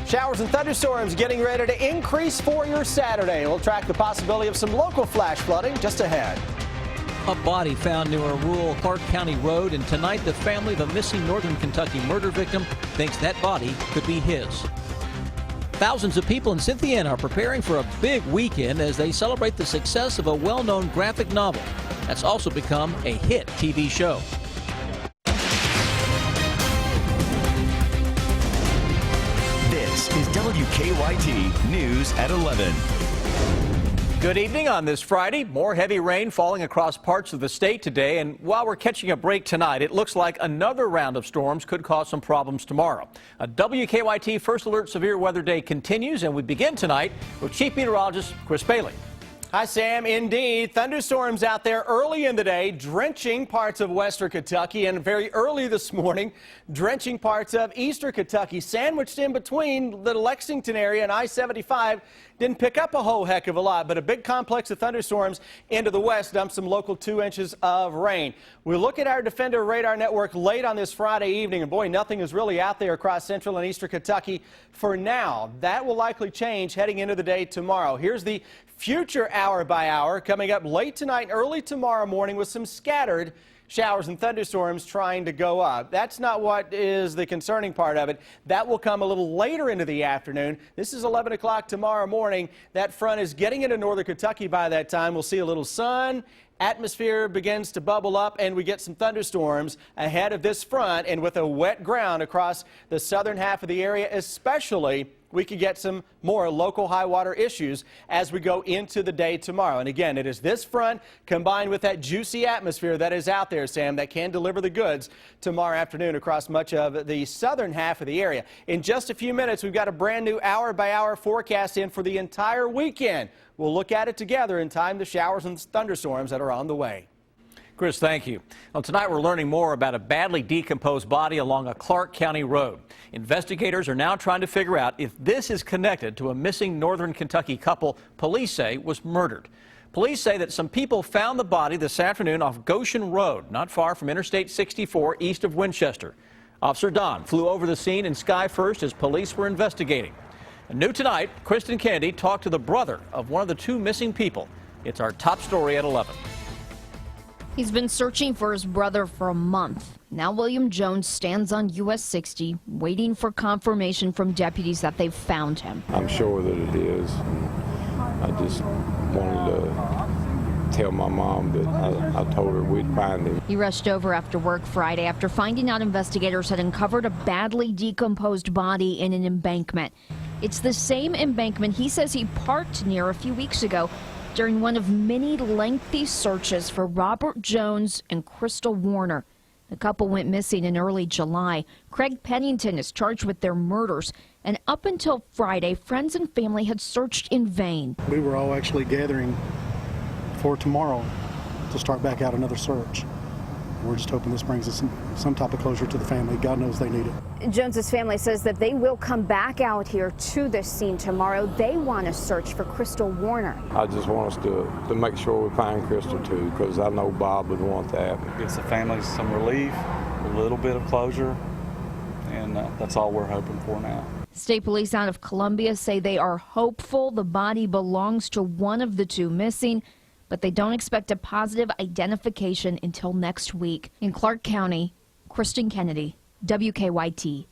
Showers and thunderstorms getting ready to increase for your Saturday. We'll track the possibility of some local flash flooding just ahead. A body found near a rural Clark County road, and tonight the family of a missing Northern Kentucky murder victim thinks that body could be his. Thousands of people in Cynthiana are preparing for a big weekend as they celebrate the success of a well-known graphic novel that's also become a hit TV show. This is WKYT News at 11. Good evening on this Friday. More heavy rain falling across parts of the state today, and while we're catching a break tonight, it looks like another round of storms could cause some problems tomorrow. A WKYT First Alert Severe Weather Day continues, and we begin tonight with Chief Meteorologist Chris Bailey. Hi, Sam. Indeed, thunderstorms out there early in the day, drenching parts of western Kentucky, and very early this morning, drenching parts of eastern Kentucky, sandwiched in between the Lexington area and I-75. Didn't pick up a whole heck of a lot, but a big complex of thunderstorms into the west dumped some local 2 inches of rain. We look at our Defender radar network late on this Friday evening, and boy, nothing is really out there across central and eastern Kentucky for now. That will likely change heading into the day tomorrow. Here's the future hour by hour coming up late tonight and early tomorrow morning with some scattered showers and thunderstorms trying to go up. That's not what is the concerning part of it. That will come a little later into the afternoon. This is 11 o'clock tomorrow morning. That front is getting into northern Kentucky by that time. We'll see a little sun. Atmosphere begins to bubble up, and we get some thunderstorms ahead of this front, and with a wet ground across the southern half of the area especially, we could get some more local high water issues as we go into the day tomorrow. And again, it is this front combined with that juicy atmosphere that is out there, Sam, that can deliver the goods tomorrow afternoon across much of the southern half of the area. In just a few minutes, we've got a brand new hour-by-hour forecast in for the entire weekend. We'll look at it together and time the showers and thunderstorms that are on the way. Chris, thank you. Well, tonight we're learning more about a badly decomposed body along a Clark County road. Investigators are now trying to figure out if this is connected to a missing northern Kentucky couple police say was murdered. Police say that some people found the body this afternoon off Goshen Road, not far from Interstate 64 east of Winchester. Officer Don flew over the scene in Sky First as police were investigating. And new tonight, Kristen Kennedy talked to the brother of one of the two missing people. It's our top story at 11. He's been searching for his brother for a month. Now William Jones stands on US 60, waiting for confirmation from deputies that they've found him. I'm sure that it is. I just wanted to tell my mom that I told her we'd find him. He rushed over after work Friday after finding out investigators had uncovered a badly decomposed body in an embankment. It's the same embankment he says he parked near a few weeks ago during one of many lengthy searches for Robert Jones and Crystal Warner. The couple went missing in early July. Craig Pennington is charged with their murders, and up until Friday, friends and family had searched in vain. We were all actually gathering for tomorrow to start back out another search. We're just hoping this brings us some type of closure to the family. God knows they need it. Jones's family says that they will come back out here to this scene tomorrow. They want to search for Crystal Warner. I just want us to make sure we find Crystal too, because I know Bob would want that. Gives the family some relief, a little bit of closure, and that's all we're hoping for now. State police out of Columbia say they are hopeful the body belongs to one of the two missing, but they don't expect a positive identification until next week. In Clark County, Kristen Kennedy, WKYT.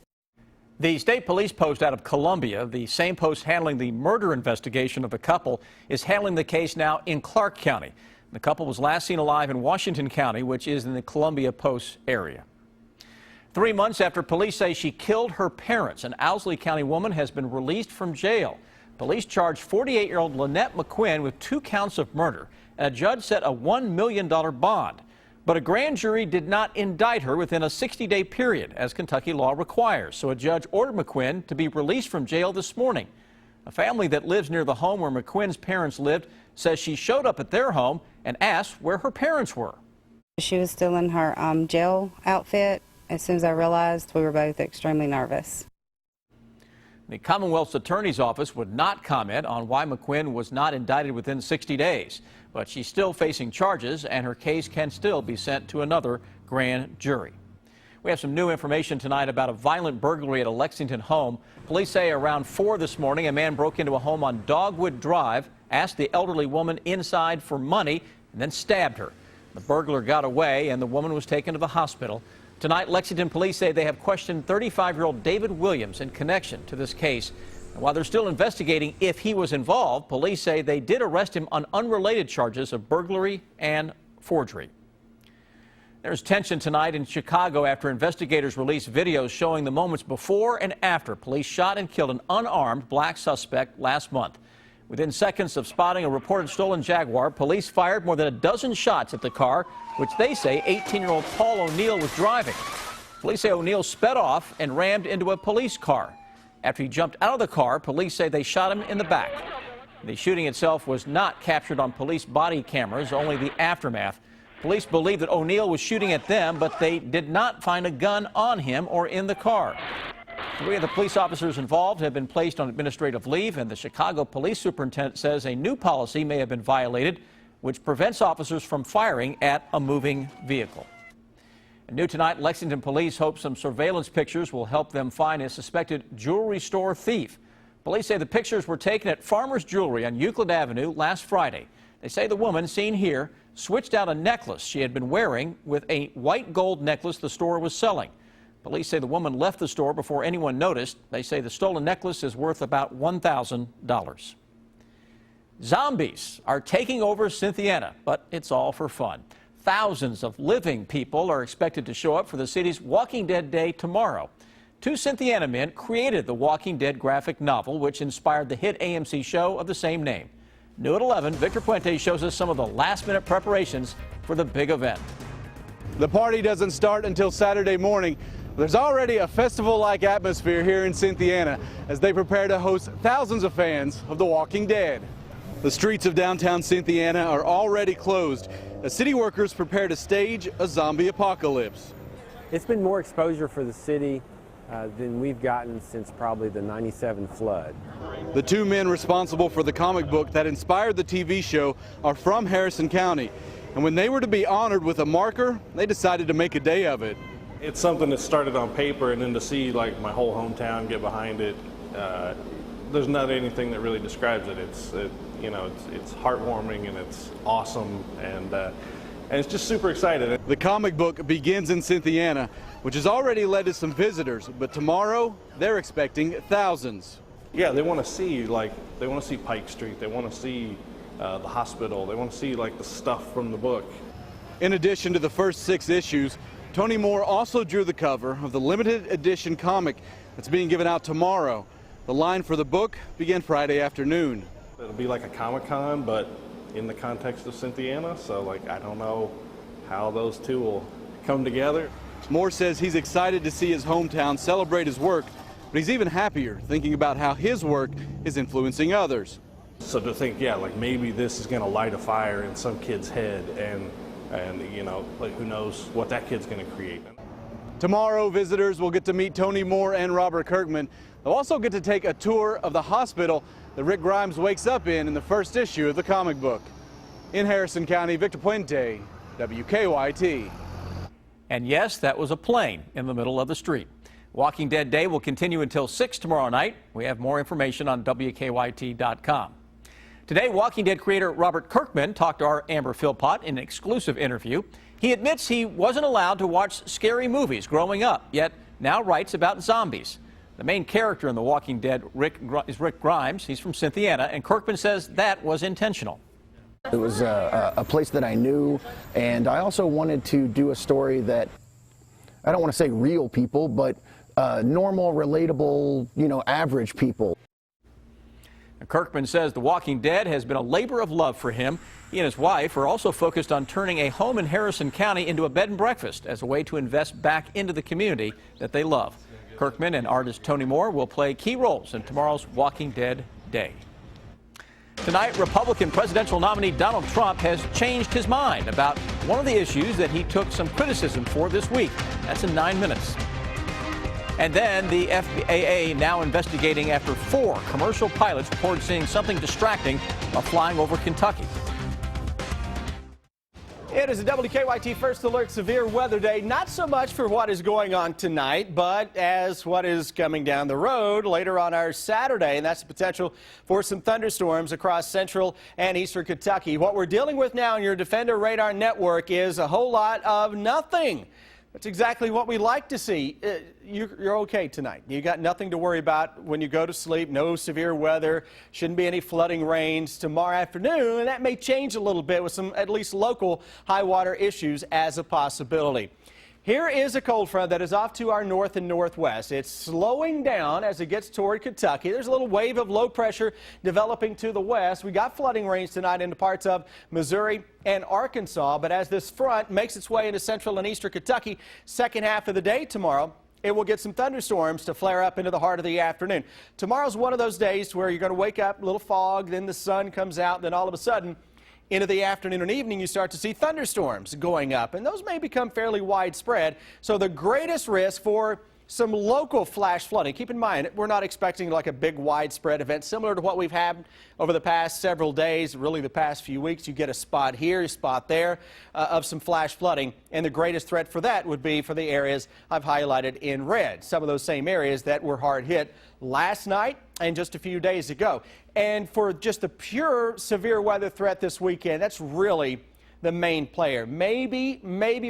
The state police post out of Columbia, the same post handling the murder investigation of the couple, is handling the case now in Clark County. The couple was last seen alive in Washington County, which is in the Columbia Post area. 3 months after police say she killed her parents, an Owsley County woman has been released from jail. Police charged 48-year-old Lynette McQuinn with 2 counts of murder, and a judge set a $1 million bond. But a grand jury did not indict her within a 60-day period, as Kentucky law requires. So a judge ordered McQuinn to be released from jail this morning. A family that lives near the home where McQuinn's parents lived says she showed up at their home and asked where her parents were. She was still in her jail outfit. As soon as I realized, we were both extremely nervous. The Commonwealth's Attorney's Office would not comment on why McQuinn was not indicted within 60 days. But she's still facing charges, and her case can still be sent to another grand jury. We have some new information tonight about a violent burglary at a Lexington home. Police say around 4 this morning, a man broke into a home on Dogwood Drive, asked the elderly woman inside for money, and then stabbed her. The burglar got away, and the woman was taken to the hospital. Tonight, Lexington police say they have questioned 35-year-old David Williams in connection to this case. And while they're still investigating if he was involved, police say they did arrest him on unrelated charges of burglary and forgery. There's tension tonight in Chicago after investigators released videos showing the moments before and after police shot and killed an unarmed black suspect last month. Within seconds of spotting a reported stolen Jaguar, police fired more than a dozen shots at the car, which they say 18-year-old Paul O'Neill was driving. Police say O'Neill sped off and rammed into a police car. After he jumped out of the car, police say they shot him in the back. The shooting itself was not captured on police body cameras, only the aftermath. Police believe that O'Neill was shooting at them, but they did not find a gun on him or in the car. 3 of the police officers involved have been placed on administrative leave, and the Chicago police superintendent says a new policy may have been violated, which prevents officers from firing at a moving vehicle. And new tonight, Lexington police hope some surveillance pictures will help them find a suspected jewelry store thief. Police say the pictures were taken at Farmer's Jewelry on Euclid Avenue last Friday. They say the woman, seen here, switched out a necklace she had been wearing with a white gold necklace the store was selling. Police say the woman left the store before anyone noticed. They say the stolen necklace is worth about $1,000. Zombies are taking over Cynthiana, but it's all for fun. Thousands of living people are expected to show up for the city's Walking Dead Day tomorrow. 2 Cynthiana men created the Walking Dead graphic novel, which inspired the hit AMC show of the same name. New at 11, Victor Puente shows us some of the last-minute preparations for the big event. The party doesn't start until Saturday morning. There's already a festival-like atmosphere here in Cynthiana as they prepare to host thousands of fans of The Walking Dead. The streets of downtown Cynthiana are already closed as city workers prepare to stage a zombie apocalypse. It's been more exposure for the city than we've gotten since probably the '97 flood. The 2 men responsible for the comic book that inspired the TV show are from Harrison County, and when they were to be honored with a marker, they decided to make a day of it. It's something that started on paper, and then to see like my whole hometown get behind it, there's not anything that really describes it. It's heartwarming and it's awesome, and it's just super excited. The comic book begins in Cynthiana, which has already led to some visitors, but tomorrow they're expecting thousands. Yeah, they want to see Pike Street. They want to see the hospital. They want to see like the stuff from the book. In addition to the first 6 issues, Tony Moore also drew the cover of the limited edition comic that's being given out tomorrow. The line for the book began Friday afternoon. It'll be like a Comic-Con, but in the context of Cynthiana, so like I don't know how those two will come together. Moore says he's excited to see his hometown celebrate his work, but he's even happier thinking about how his work is influencing others. So to think, yeah, like maybe this is going to light a fire in some kid's head, and like who knows what that kid's going to create. Tomorrow, visitors will get to meet Tony Moore and Robert Kirkman. They'll also get to take a tour of the hospital that Rick Grimes wakes up in the first issue of the comic book. In Harrison County, Victor Puente, WKYT. And yes, that was a plane in the middle of the street. Walking Dead Day will continue until 6 tomorrow night. We have more information on WKYT.com. Today, Walking Dead creator Robert Kirkman talked to our Amber Philpott in an exclusive interview. He admits he wasn't allowed to watch scary movies growing up, yet now writes about zombies. The main character in The Walking Dead is Rick Grimes. He's from Cynthiana, and Kirkman says that was intentional. It was a place that I knew, and I also wanted to do a story that, I don't want to say real people, but normal, relatable, average people. Kirkman says The Walking Dead has been a labor of love for him. He and his wife are also focused on turning a home in Harrison County into a bed and breakfast as a way to invest back into the community that they love. Kirkman and artist Tony Moore will play key roles in tomorrow's Walking Dead Day. Tonight, Republican presidential nominee Donald Trump has changed his mind about one of the issues that he took some criticism for this week. That's in 9 minutes. And then the FAA now investigating after 4 commercial pilots reported seeing something distracting while flying over Kentucky. It is a WKYT First Alert Severe Weather Day. Not so much for what is going on tonight, but as what is coming down the road later on our Saturday, and that's the potential for some thunderstorms across central and eastern Kentucky. What we're dealing with now in your Defender Radar Network is a whole lot of nothing. That's exactly what we like to see. You're okay tonight. You got nothing to worry about when you go to sleep. No severe weather. Shouldn't be any flooding rains tomorrow afternoon. And that may change a little bit with some at least local high water issues as a possibility. Here is a cold front that is off to our north and northwest. It's slowing down as it gets toward Kentucky. There's a little wave of low pressure developing to the west. We got flooding rains tonight into parts of Missouri and Arkansas, but as this front makes its way into central and eastern Kentucky, second half of the day tomorrow, it will get some thunderstorms to flare up into the heart of the afternoon. Tomorrow's one of those days where you're going to wake up, a little fog, then the sun comes out, then all of a sudden, into the afternoon and evening, you start to see thunderstorms going up, and those may become fairly widespread. So the greatest risk for some local flash flooding. Keep in mind, we're not expecting like a big widespread event similar to what we've had over the past several days, really the past few weeks. You get a spot here, a spot there of some flash flooding, and the greatest threat for that would be for the areas I've highlighted in red, some of those same areas that were hard hit last night and just a few days ago. And for just the pure severe weather threat this weekend, that's really the main player. Maybe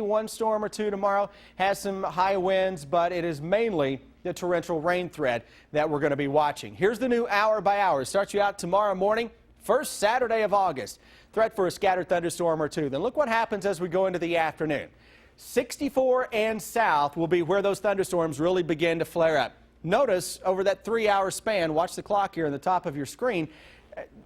one storm or two tomorrow has some high winds, but it is mainly the torrential rain threat that we're going to be watching. Here's the new hour by hour. It starts you out tomorrow morning, first Saturday of August. Threat for a scattered thunderstorm or two. Then look what happens as we go into the afternoon. 64 and south will be where those thunderstorms really begin to flare up. Notice over that 3-hour span, watch the clock here on the top of your screen,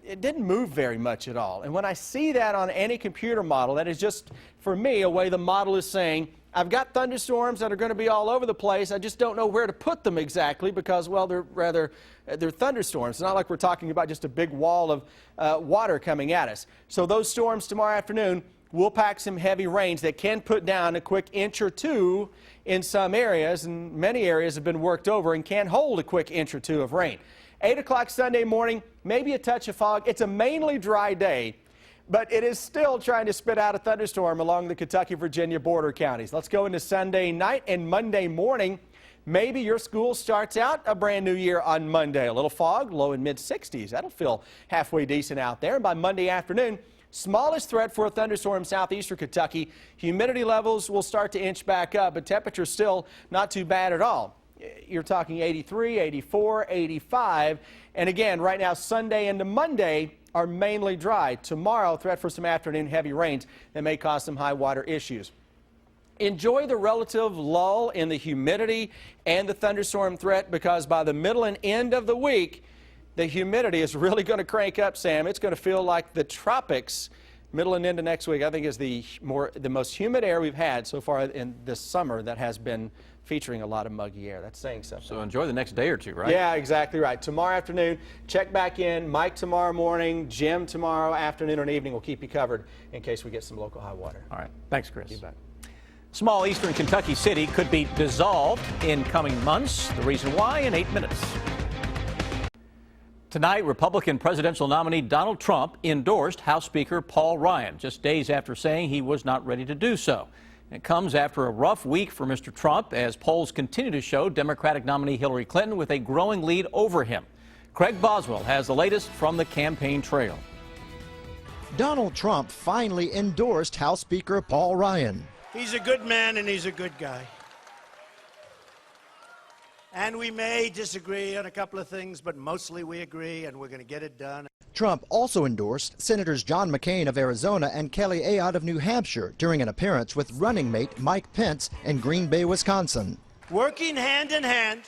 it didn't move very much at all. And when I see that on any computer model, that is just, for me, a way the model is saying, I've got thunderstorms that are going to be all over the place. I just don't know where to put them exactly because, well, they're thunderstorms. It's not like we're talking about just a big wall of water coming at us. So those storms tomorrow afternoon will pack some heavy rains that can put down a quick inch or two in some areas, and many areas have been worked over and can hold a quick inch or two of rain. 8 o'clock Sunday morning, maybe a touch of fog. It's a mainly dry day, but it is still trying to spit out a thunderstorm along the Kentucky-Virginia border counties. Let's go into Sunday night and Monday morning. Maybe your school starts out a brand new year on Monday. A little fog, low in mid-60s. That'll feel halfway decent out there. And by Monday afternoon, smallest threat for a thunderstorm southeastern Kentucky. Humidity levels will start to inch back up, but temperatures still not too bad at all. You're talking 83, 84, 85. And again, right now, Sunday into Monday are mainly dry. Tomorrow, threat for some afternoon heavy rains that may cause some high water issues. Enjoy the relative lull in the humidity and the thunderstorm threat because by the middle and end of the week, the humidity is really going to crank up, Sam. It's going to feel like the tropics. Middle and into next week, I think, is the most humid air we've had so far in this summer that has been featuring a lot of muggy air. That's saying something. So enjoy the next day or two, right? Yeah, exactly right. Tomorrow afternoon, check back in. Mike tomorrow morning, Jim tomorrow afternoon and evening. We'll keep you covered in case we get some local high water. All right. Thanks, Chris. You bet. Small eastern Kentucky city could be dissolved in coming months. The reason why in 8 minutes. Tonight, Republican presidential nominee Donald Trump endorsed House Speaker Paul Ryan just days after saying he was not ready to do so. It comes after a rough week for Mr. Trump as polls continue to show Democratic nominee Hillary Clinton with a growing lead over him. Craig Boswell has the latest from the campaign trail. Donald Trump finally endorsed House Speaker Paul Ryan. He's a good man and he's a good guy. And we may disagree on a couple of things, but mostly we agree, and we're going to get it done. Trump also endorsed Senators John McCain of Arizona and Kelly Ayotte of New Hampshire during an appearance with running mate Mike Pence in Green Bay, Wisconsin. Working hand in hand,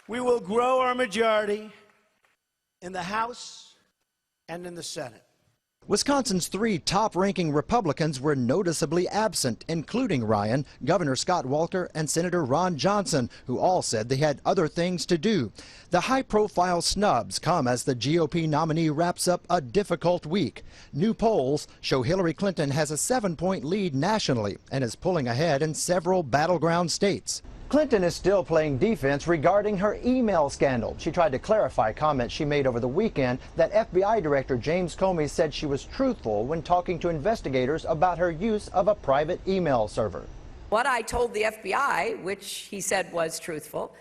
we will grow our majority in the House and in the Senate. Wisconsin's 3 top-ranking Republicans were noticeably absent, including Ryan, Governor Scott Walker, and Senator Ron Johnson, who all said they had other things to do. The high-profile snubs come as the GOP nominee wraps up a difficult week. New polls show Hillary Clinton has a 7-point lead nationally and is pulling ahead in several battleground states. Clinton is still playing defense regarding her email scandal. She tried to clarify comments she made over the weekend that FBI Director James Comey said she was truthful when talking to investigators about her use of a private email server. What I told the FBI, which he said was truthful,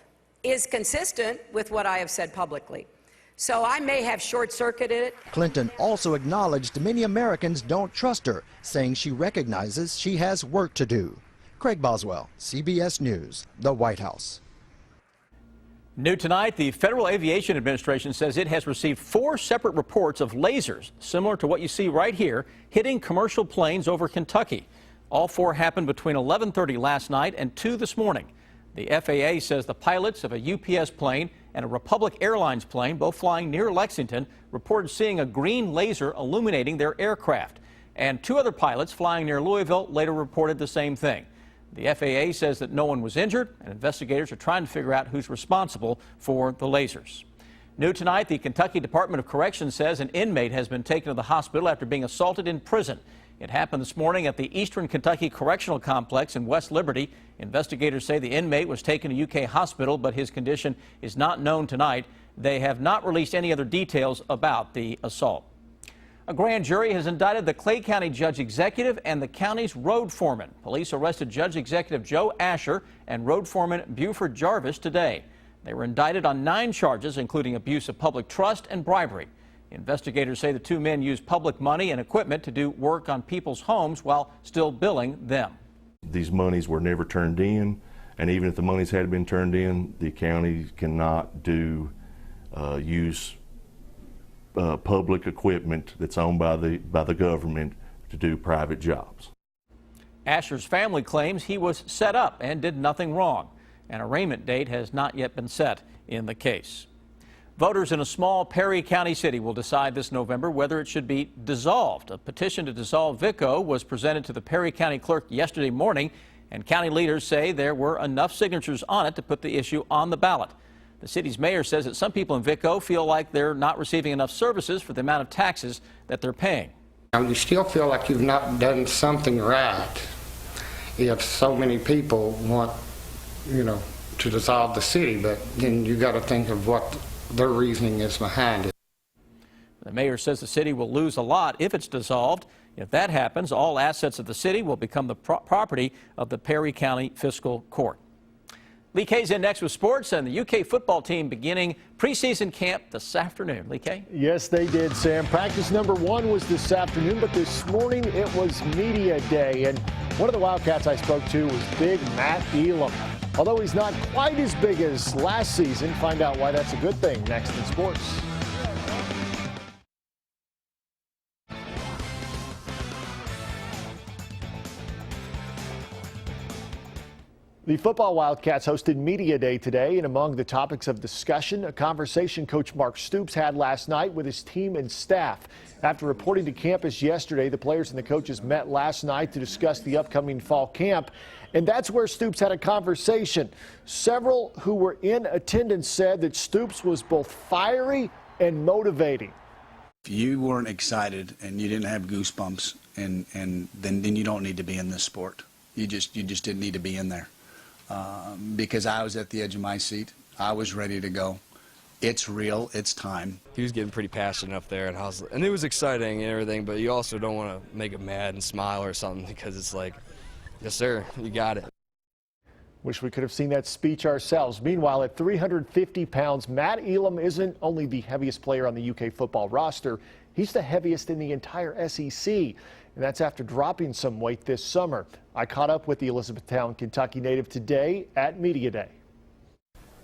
is consistent with what I have said publicly. So I may have short-circuited it. Clinton also acknowledged many Americans don't trust her, saying she recognizes she has work to do. Craig Boswell, CBS News, the White House. New tonight, the Federal Aviation Administration says it has received 4 separate reports of lasers, similar to what you see right here, hitting commercial planes over Kentucky. All 4 happened between 11:30 last night and 2 this morning. The FAA says the pilots of a UPS plane and a Republic Airlines plane, both flying near Lexington, reported seeing a green laser illuminating their aircraft. And 2 other pilots flying near Louisville later reported the same thing. The FAA says that no one was injured, and investigators are trying to figure out who's responsible for the lasers. New tonight, the Kentucky Department of Corrections says an inmate has been taken to the hospital after being assaulted in prison. It happened this morning at the Eastern Kentucky Correctional Complex in West Liberty. Investigators say the inmate was taken to UK Hospital, but his condition is not known tonight. They have not released any other details about the assault. A grand jury has indicted the Clay County Judge Executive and the county's road foreman. Police arrested Judge Executive Joe Asher and road foreman Buford Jarvis today. They were indicted on 9 charges, including abuse of public trust and bribery. Investigators say the 2 men used public money and equipment to do work on people's homes while still billing them. These monies were never turned in, and even if the monies had been turned in, the county cannot use public equipment that's owned by the government to do private jobs. Asher's family claims he was set up and did nothing wrong. An arraignment date has not yet been set in the case. Voters in a small Perry County city will decide this November whether it should be dissolved. A petition to dissolve VICO was presented to the Perry County clerk yesterday morning, and county leaders say there were enough signatures on it to put the issue on the ballot. The city's mayor says that some people in VICO feel like they're not receiving enough services for the amount of taxes that they're paying. You still feel like you've not done something right if so many people want, to dissolve the city, but then you got to think of what their reasoning is behind it. The mayor says the city will lose a lot if it's dissolved. If that happens, all assets of the city will become the property of the Perry County Fiscal Court. Lee K's in next with sports, and the UK football team beginning preseason camp this afternoon. Lee K? Yes, they did, Sam. Practice number 1 was this afternoon, but this morning it was media day, and one of the Wildcats I spoke to was big Matt Elam. Although he's not quite as big as last season, find out why that's a good thing next in sports. The football Wildcats hosted Media Day today, and among the topics of discussion, a conversation Coach Mark Stoops had last night with his team and staff. After reporting to campus yesterday, the players and the coaches met last night to discuss the upcoming fall camp, and that's where Stoops had a conversation. Several who were in attendance said that Stoops was both fiery and motivating. If you weren't excited and you didn't have goosebumps, and then you don't need to be in this sport. You just didn't need to be in there. Because I was at the edge of my seat. I was ready to go. It's real. It's time. He was getting pretty passionate up there, and it was exciting and everything, but you also don't want to make him mad and smile or something, because it's like, yes, sir, you got it. Wish we could have seen that speech ourselves. Meanwhile, at 350 pounds, Matt Elam isn't only the heaviest player on the UK football roster, he's the heaviest in the entire SEC. And that's after dropping some weight this summer. I caught up with the Elizabethtown, Kentucky native today at Media Day.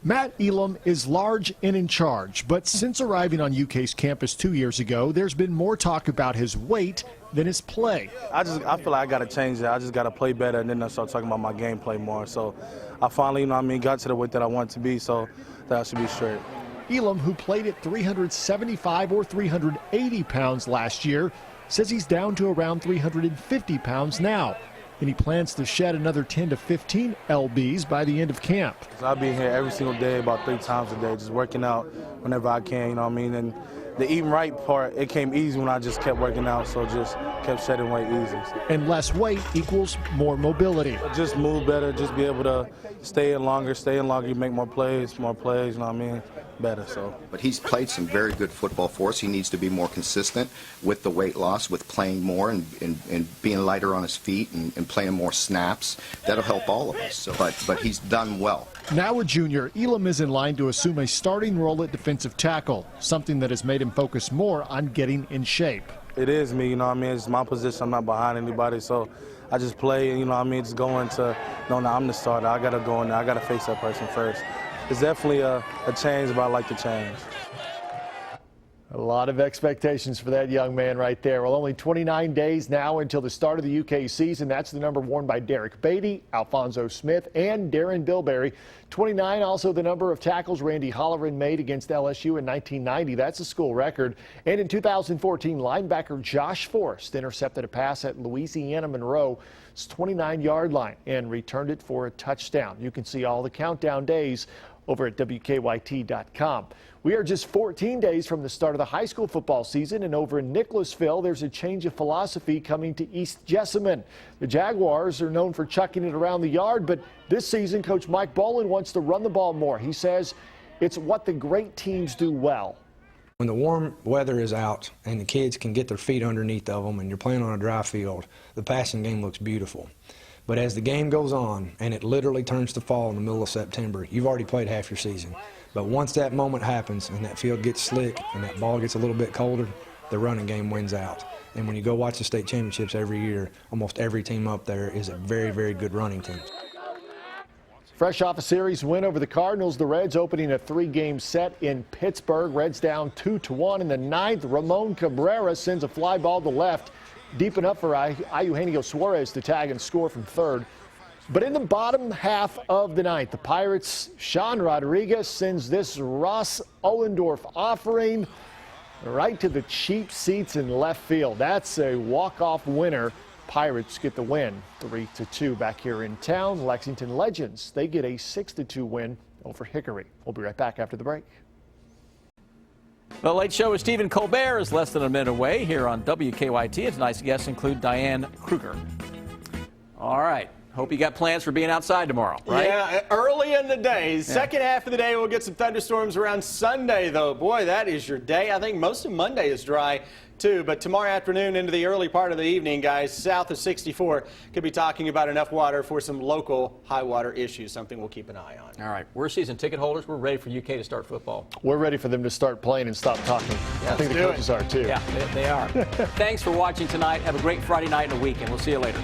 Matt Elam is large and in charge, but since arriving on UK's campus 2 years ago, there's been more talk about his weight than his play. I feel like I got to change that. I just got to play better, and then I start talking about my gameplay more. So I finally, got to the weight that I want to be, so that should be straight. Elam, who played at 375 or 380 pounds last year, says he's down to around 350 pounds now, and he plans to shed another 10 to 15 lbs by the end of camp. I'll be here every single day, about 3 times a day, just working out whenever I can, and the eating right part, it came easy when I just kept working out, so just kept shedding weight easy. And less weight equals more mobility. Just move better, just be able to stay in longer, you make more plays, you know what I mean? Better, so. But he's played some very good football for us. He needs to be more consistent with the weight loss, with playing more and being lighter on his feet and playing more snaps. That'll help all of us. So, but he's done well. Now a junior, Elam is in line to assume a starting role at defensive tackle, something that has made him focus more on getting in shape. It is me, you know what I mean? It's my position. I'm not behind anybody, so I just play, you know what I mean? Just go into, no, I'm the starter. I got to go in there. I got to face that person first. It's definitely a change, but I like the change. A lot of expectations for that young man right there. Well, only 29 days now until the start of the UK season. That's the number worn by Derek Beatty, Alfonso Smith, and Darren Bilberry. 29, also the number of tackles Randy Holleran made against LSU in 1990. That's a school record. And in 2014, linebacker Josh Forrest intercepted a pass at Louisiana Monroe's 29-yard line and returned it for a touchdown. You can see all the countdown days over at WKYT.com. We are just 14 days from the start of the high school football season, and over in Nicholasville, there's a change of philosophy coming to East Jessamine. The Jaguars are known for chucking it around the yard, but this season, Coach Mike Boland wants to run the ball more. He says it's what the great teams do well. When the warm weather is out and the kids can get their feet underneath of them and you're playing on a dry field, the passing game looks beautiful. But as the game goes on, and it literally turns to fall in the middle of September, you've already played half your season. But once that moment happens and that field gets slick and that ball gets a little bit colder, the running game wins out. And when you go watch the state championships every year, almost every team up there is a very, very good running team. Fresh off a series win over the Cardinals, the Reds opening a 3-game set in Pittsburgh. Reds down 2-1 in the ninth. Ramon Cabrera sends a fly ball to left, deep enough for Eugenio Suarez to tag and score from third. But in the bottom half of the ninth, the Pirates' Sean Rodriguez sends this Ross Ollendorf offering right to the cheap seats in left field. That's a walk-off winner. Pirates get the win, 3-2 back here in town. Lexington Legends, they get a 6-2 win over Hickory. We'll be right back after the break. The Late Show with Stephen Colbert is less than a minute away here on WKYT. And tonight's guests include Diane Kruger. All right. Hope you got plans for being outside tomorrow, right? Yeah, early in the day. Second half of the day, we'll get some thunderstorms around Sunday, though. Boy, that is your day. I think most of Monday is dry, too. But tomorrow afternoon into the early part of the evening, guys, south of 64, could be talking about enough water for some local high water issues, something we'll keep an eye on. All right. We're season ticket holders. We're ready for UK to start football. We're ready for them to start playing and stop talking. Yeah, I think the coaches are, too. Yeah, they are. Thanks for watching tonight. Have a great Friday night and a weekend. We'll see you later.